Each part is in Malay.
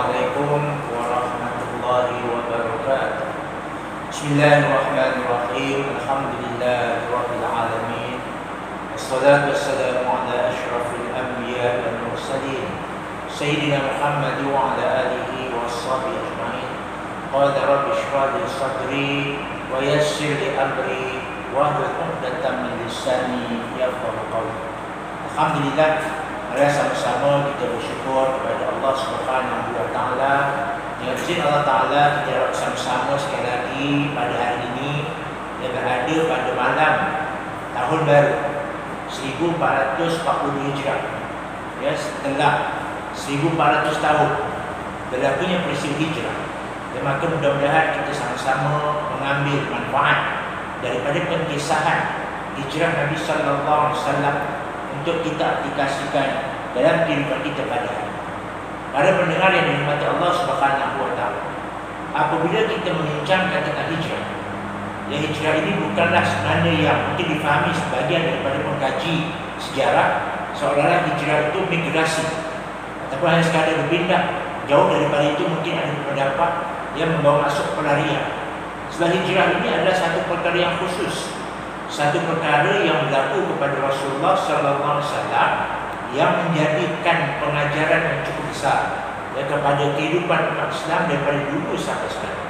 Assalamualaikum warahmatullahi wabarakatuh. Bismillahirrahmanirrahim. Alhamdulillahirabbil alamin. Wassalatu wassalamu ala asyrafil anbiya wal mursalin sayyidina Muhammad wa ala alihi washabihi ajmain. Qala rabbi shrah li sadri wa yassir li amri wahlul 'uqdatam min lisani yafqahu qawli. Alhamdulillah, mari sama-sama kita bersyukur kepada Allah Subhanahu wa taala. Dengan izin Allah taala kita bersama-sama sekali lagi pada hari ini yang berada pada malam tahun baru 1440 Hijrah. Ya, setelah 1400 tahun berlakunya peristiwa hijrah. Dan maka mudah-mudahan kita sama-sama mengambil manfaat daripada penkisahan hijrah Nabi sallallahu alaihi wasallam untuk kita aplikasikan dalam kehidupan kita pada hari. Para pendengar yang dirahmati Allah Subhanahu wa taala, apabila kita membincangkan tentang hijrah, ya, hijrah ini bukanlah sebenarnya yang mungkin difahami sebagian daripada pengkaji sejarah seolah-olah hijrah itu migrasi ataupun hanya sekadar berpindah. Jauh daripada itu, mungkin ada pendapat yang membawa masuk pelarian. Sebab hijrah ini adalah satu perkara yang khusus, satu perkara yang berlaku kepada Rasulullah sallallahu alaihi wasallam yang menjadikan pengajaran yang cukup besar, ya, kepada kehidupan umat Islam daripada dulu sampai sekarang.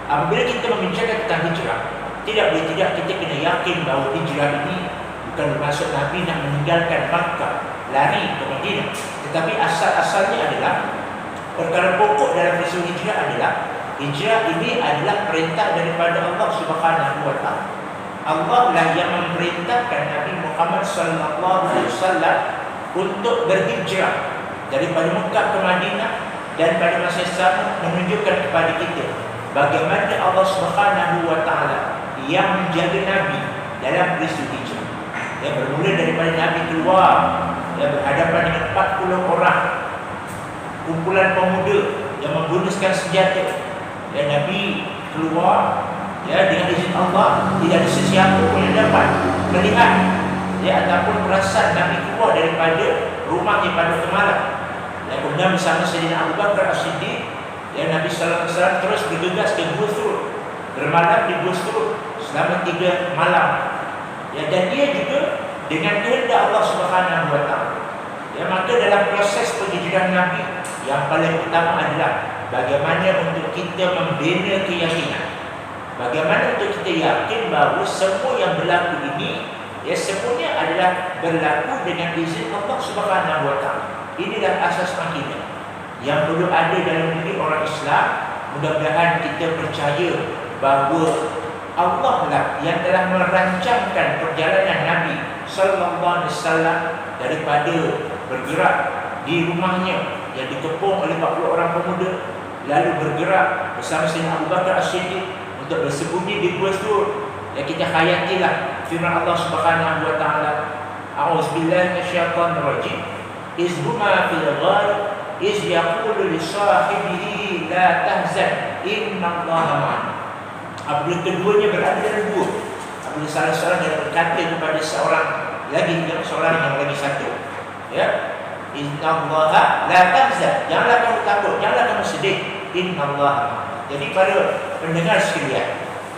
Apabila kita membincangkan tentang hijrah, tidak boleh tidak kita kena yakin bahawa hijrah ini bukan bermaksud Nabi nak meninggalkan Makkah, lari ke Madinah. Tetapi asal-asalnya adalah perkara pokok dalam peristiwa hijrah adalah hijrah ini adalah perintah daripada Allah Subhanahu wa taala. Allah lah yang memerintahkan Nabi Muhammad sallallahu alaihi wasallam untuk berhijrah daripada Mekah ke Madinah, dan pada masa yang sama menunjukkan kepada kita bagaimana Allah Subhanahu wa taala yang menjaga Nabi dalam peristiwa hijrah. Yang bermula daripada Nabi keluar, yang berhadapan dengan 40 orang kumpulan pemuda yang menggunakan senjata, dan Nabi keluar, ya, dengan izin Allah. Tidak ada sesiapa pun yang dapat melihat, ya, ataupun perasan Nabi keluar daripada rumahnya pada malam. Dan kemudian bersama Sayyidina Abu Bakar As-Siddiq, ya, Nabi sallallahu alaihi wasallam terus bergegas ke Bustur, bermalam di Bustur selama 3 malam. Ya, dan dia juga dengan kehendak Allah Subhanahu wa taala. Ya, maka dalam proses penghijrahan Nabi, yang paling utama adalah bagaimana untuk kita membina keyakinan. Bagaimana untuk kita yakin bahawa semua yang berlaku ini, ya, semuanya adalah berlaku dengan izin Allah Subhanahu wa taala. Inilah asas akidah yang perlu ada dalam diri orang Islam. Mudah-mudahan kita percaya bahawa Allah lah yang telah merancangkan perjalanan Nabi sallallahu alaihi wasallam daripada bergerak di rumahnya yang dikepung oleh 40 orang pemuda, lalu bergerak bersama Sayyidina Abu Bakar As-Siddiq untuk bersembunyi di Bustur. Ya, kita hayatilah firman Allah Subhanahu wa taala, a'udzubillahi minasyaitonir rajim, izhuma fil ghar iz yaqulu li sahibihi la tahzan innallaha ma'ana. Apabila keduanya berada dalam gua, apabila salah seorang yang berkata kepada seorang lagi, seorang yang lagi satu, ya, innallaha la tahzan, janganlah kamu takut, janganlah kamu sedih, innallaha ma'ana. Jadi para pendengar sekalian,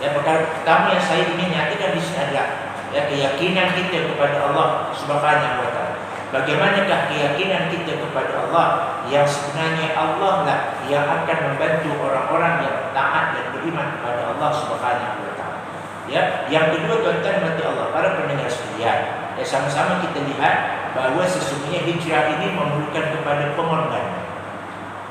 ya, perkara pertama yang saya ingin nyatakan di sini adalah, ya, keyakinan kita kepada Allah Subhanahu wa taala. Bagaimanakah keyakinan kita kepada Allah yang sebenarnya Allah lah yang akan membantu orang-orang yang taat dan beriman kepada Allah Subhanahu wa taala. Ya, yang kedua, tuan-tuan mati Allah, para pendengar sekalian, ya, sama-sama kita lihat bahawa sesungguhnya hijrah ini memerlukan kepada pengorbanan.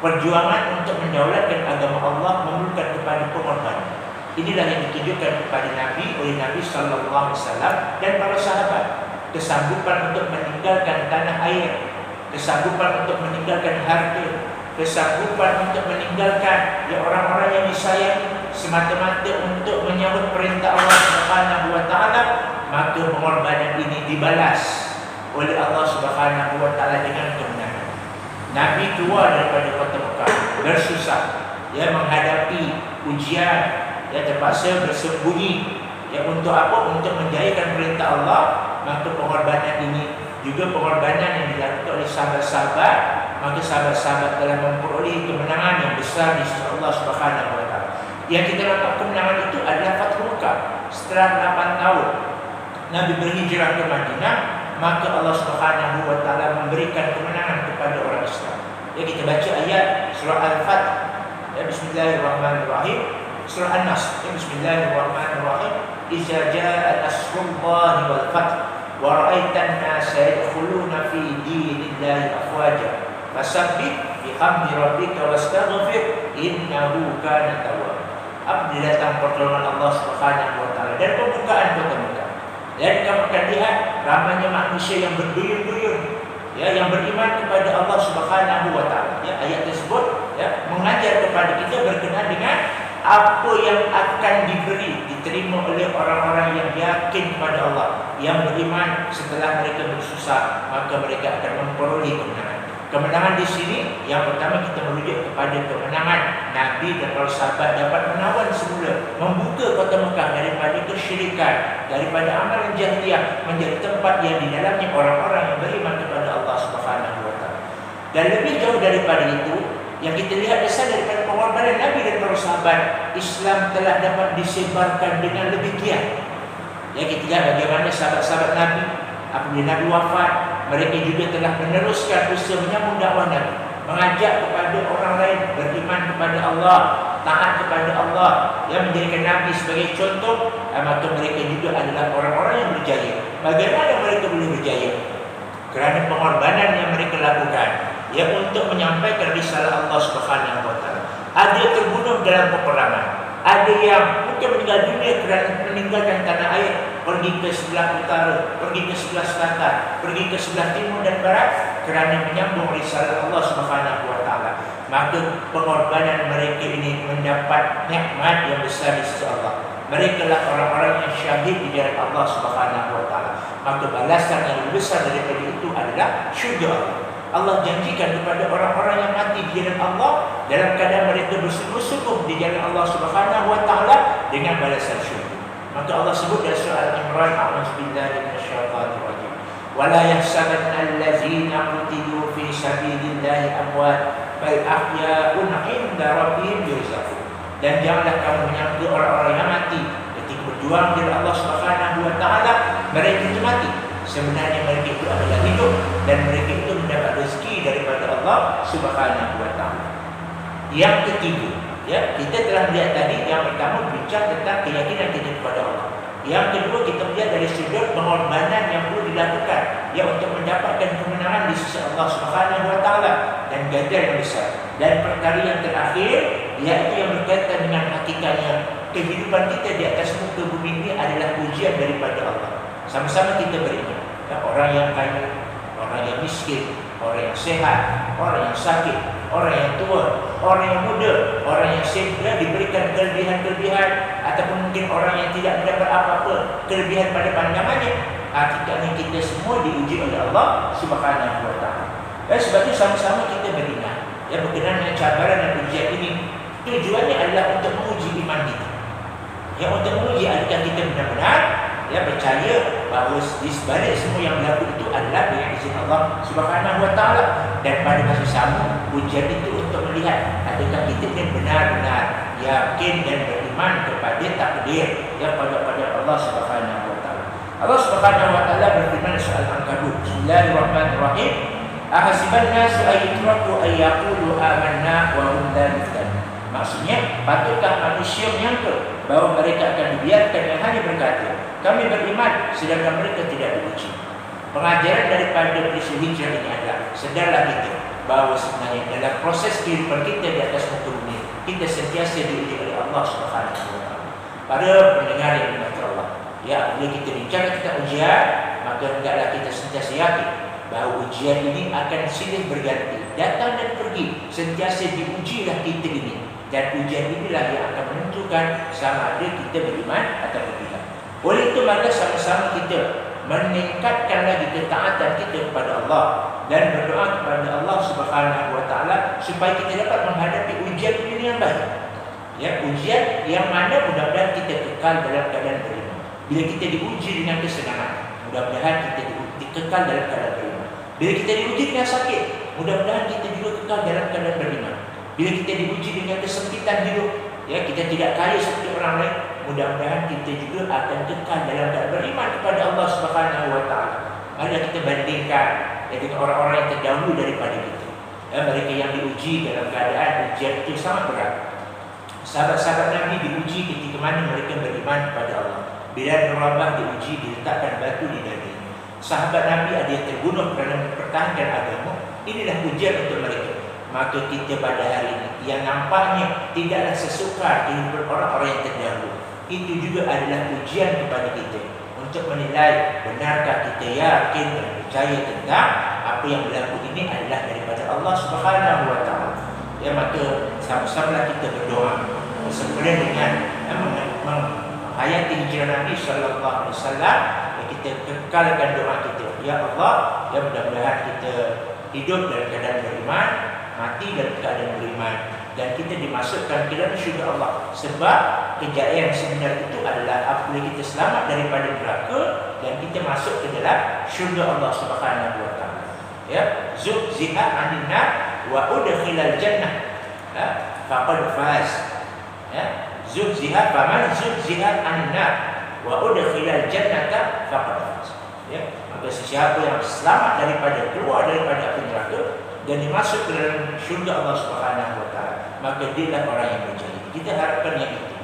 Perjuangan untuk mendaulatkan agama Allah memerlukan kepada pengorbanan. Inilah yang ditunjukkan kepada Nabi oleh Nabi sallallahu alaihi wasallam dan para sahabat. Kesanggupan untuk meninggalkan tanah air, kesanggupan untuk meninggalkan harta, kesanggupan untuk meninggalkan, ya, orang-orang yang disayang semata-mata untuk menyambut perintah Allah Subhanahu wa taala. Maka pengorbanan ini dibalas oleh Allah Subhanahu wa taala dengan kemenangan. Nabi keluar daripada kota Mekah bersusah, ya, menghadapi ujian, ya, terpaksa bersembunyi, ya, untuk apa? Untuk menjayakan perintah Allah. Maka pengorbanan ini juga pengorbanan yang dilakukan oleh sahabat-sahabat. Maka sahabat-sahabat telah memperoleh kemenangan besar di sisi Allah Subhanahu wa taala. Yang kita dapat kemenangan itu adalah Fathul Makkah. Setelah 8 tahun Nabi berhijrah ke Madinah, maka Allah Subhanahu wa taala memberikan kemenangan kepada orang Islam. Ya, kita baca ayat surah Al-Fath. Ya, bismillahirrahmanirrahim. Surah An-Nas. Ya, bismillahirrahmanirrahim. Iza jaa nasrullahi wal fath wa ra'aitan nasa yadkhuluna fi dinillahi afwaja fasabbih bihamdi rabbika wastaghfir innahu kana tawwab. Apabila datang pertolongan Allah Subhanahu wa taala dan pembukaan kota Mekah, dan kamu akan lihat ramainya manusia yang berduyun-duyun, ya, yang beriman kepada Allah Subhanahu wa taala. Ya, ayat tersebut ya mengajar kepada kita berkenaan dengan apa yang akan diterima oleh orang-orang yang yakin kepada Allah, yang beriman setelah mereka bersusah, maka mereka akan memperoleh kemenangan. Kemenangan di sini yang pertama kita merujuk kepada kemenangan Nabi dan para sahabat dapat menawan semula, membuka kota Mekah daripada kesyirikan, daripada amalan jahiliyah menjadi tempat yang di dalamnya orang-orang yang beriman kepada Allah Subhanahu wa taala. Dan lebih jauh daripada itu, yang kita lihat dasar daripada pengorbanan Nabi dan para sahabat, Islam telah dapat disebarkan dengan lebih giat. Ya, kita lihat bagaimana sahabat-sahabat Nabi apabila Nabi wafat, mereka juga telah meneruskan usaha menyambung dakwah Nabi, mengajak kepada orang lain beriman kepada Allah, taat kepada Allah, yang menjadikan Nabi sebagai contoh. Maka mereka juga adalah orang-orang yang berjaya. Bagaimana mereka boleh berjaya? Kerana pengorbanan yang mereka lakukan, ya, untuk menyampaikan risalah Allah Subhanahu wa taala. Ada terbunuh dalam peperangan, ada yang mungkin meninggal dunia kerana meninggalkan tanah air, pergi ke sebelah utara, pergi ke sebelah selatan, pergi ke sebelah timur dan barat kerana menyambung risalah Allah Subhanahu wa taala. Maka pengorbanan mereka ini mendapat nikmat yang besar di sisi Allah. Mereka lah orang-orang yang syahid di jalan Allah Subhanahu wa taala. Maka balasan yang lebih besar daripada itu adalah syurga Allah. Allah janjikan kepada orang-orang yang mati di jalan Allah dalam keadaan mereka bersungguh-sungguh di jalan Allah Subhanahu wa taala dengan balasan syurga. Maka Allah sebut dalam surah Al-Imran, a'udzubillahi minasyaitonir rajim. Wala yahsabanna allazina qutilu fi sabilillahi amwat bal ahya'un 'inda rabbihim yurzaqun. Dan janganlah kamu menyangka orang-orang yang mati ketika berjuang di Allah Subhanahu wa taala mereka itu mati. Sebenarnya mereka itu adalah hidup dan mereka itu mendapat rezeki daripada Allah Subhanahu wa taala. Yang ketiga, ya, kita telah melihat tadi yang pertama bincang tentang keyakinan kita kepada Allah. Yang kedua, kita melihat dari sudut pengorbanan yang perlu dilakukan, ya, untuk mendapatkan kemenangan di sisi Allah Subhanahu wa taala dan ganjaran yang besar. Dan perkara yang terakhir, iaitu yang berkaitan dengan hakikatnya kehidupan kita di atas muka bumi ini adalah ujian daripada Allah. Sama-sama kita beriman, ya, orang yang kaya, orang yang miskin, orang yang sehat, orang yang sakit, orang yang tua, orang yang muda, orang yang sehingga diberikan kelebihan-kelebihan, ataupun mungkin orang yang tidak mendapat apa-apa kelebihan pada pandangannya. Hakikatnya kita semua diuji oleh Allah Subhanahu wa taala. Dan sebab itu sama-sama kita beriman, ya, berkenaan dengan cabaran dan ujian ini. Tujuannya adalah untuk menguji iman kita, ya, untuk menguji adakah kita benar-benar, ya, percaya bahawa di sebalik semua yang berlaku itu adalah dengan izin Allah Subhanahu wa taala. Dan pada masa sama, ujian itu untuk melihat adakah kita ini benar-benar yakin dan beriman kepada takdir, ya, pada Allah Subhanahu wa taala. Allah Subhanahu wa taala berfirman soal Al-Ankabut, bismillahirrahmanirrahim. Ahasiban nasu ayyutraku ayyaqulu amanna wa hum la yuftanun. Maksudnya, patutkah manusia menyangka bahawa mereka akan dibiarkan yang hanya berkata kami beriman sedangkan mereka tidak diuji. Pengajaran daripada peristiwa hijrah ini adalah sedarlah kita bahawa sebenarnya dalam proses kehidupan kita di atas muka bumi, kita sentiasa diuji oleh Allah Subhanahu wa taala. Para pendengar yang dirahmati Allah, ya, bila kita bincang tentang ujian, maka hendaklah kita sentiasa yakin bahawa ujian ini akan silih berganti, datang dan pergi, sentiasa diujilah kita ini. Dan ujian inilah yang akan menentukan sama ada kita beriman atau tidak. Oleh itu, maka sama-sama kita meningkatkan lagi ketaatan kita kepada Allah dan berdoa kepada Allah Subhanahu wa taala supaya kita dapat menghadapi ujian ini yang baik. Ya, ujian yang mana mudah-mudahan kita kekal dalam keadaan beriman. Bila kita diuji dengan kesenangan, mudah-mudahan kita kekal dalam keadaan beriman. Bila kita diuji dengan sakit, mudah-mudahan kita juga kekal dalam keadaan beriman. Bila kita diuji dengan kesempitan hidup, ya, kita tidak kaya seperti orang lain, mudah-mudahan kita juga akan kekal dalam keadaan beriman kepada Allah Subhanahu wa taala. Mari kita bandingkan dengan orang-orang yang terdahulu daripada kita. Mereka yang diuji dalam keadaan ujian itu sangat berat. Sahabat-sahabat Nabi diuji ketika mana mereka beriman kepada Allah. Bilal bin Rabah diuji diletakkan batu di daging. Sahabat Nabi ada yang terbunuh kerana mempertahankan agama. Inilah ujian untuk mereka. Maka kita pada hari ini yang nampaknya tidaklah sesukar kehidupan orang-orang yang terdahulu, itu juga adalah ujian kepada kita untuk menilai benarkah kita yakin dan percaya tentang apa yang berlaku ini adalah daripada Allah Subhanahu wa taala. Ya, maka sama-sama kita berdoa sempena dengan menghayati hijrah Nabi sallallahu alaihi wasallam. Kita kekalkan doa kita, ya Allah, ya mudah-mudahan kita hidup dalam keadaan beriman, mati dalam keadaan beriman, dan kita dimasukkan ke dalam syurga Allah. Sebab kejayaan sebenar itu adalah apabila kita selamat daripada neraka dan kita masuk ke dalam syurga Allah Subhanahu wa taala. Ya, zuhziha 'anil nar wa udkhilal jannah, faqad faz. Ya, zuhziha, faman zuhziha 'anil nar wa udkhilal jannata faqad faz. Ya, maka sesiapa yang selamat daripada keluar daripada api neraka dan dimasuk ke dalam syurga Allah Subhanahu wa taala, maka dialah orang yang berjaya. Kita harapkan yang itu.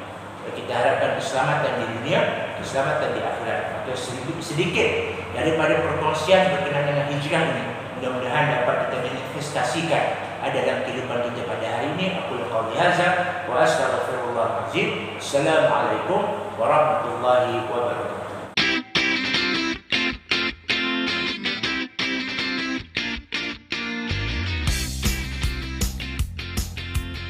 Kita harapkan keselamatan di dunia, keselamatan di akhirat. Maka sedikit daripada perkongsian berkenaan dengan hijrah ini, mudah-mudahan dapat kita manifestasikan dalam kehidupan kita pada hari ini. Aku qauli hadza wa astaghfirullahal azim. Assalamualaikum warahmatullahi wabarakatuh.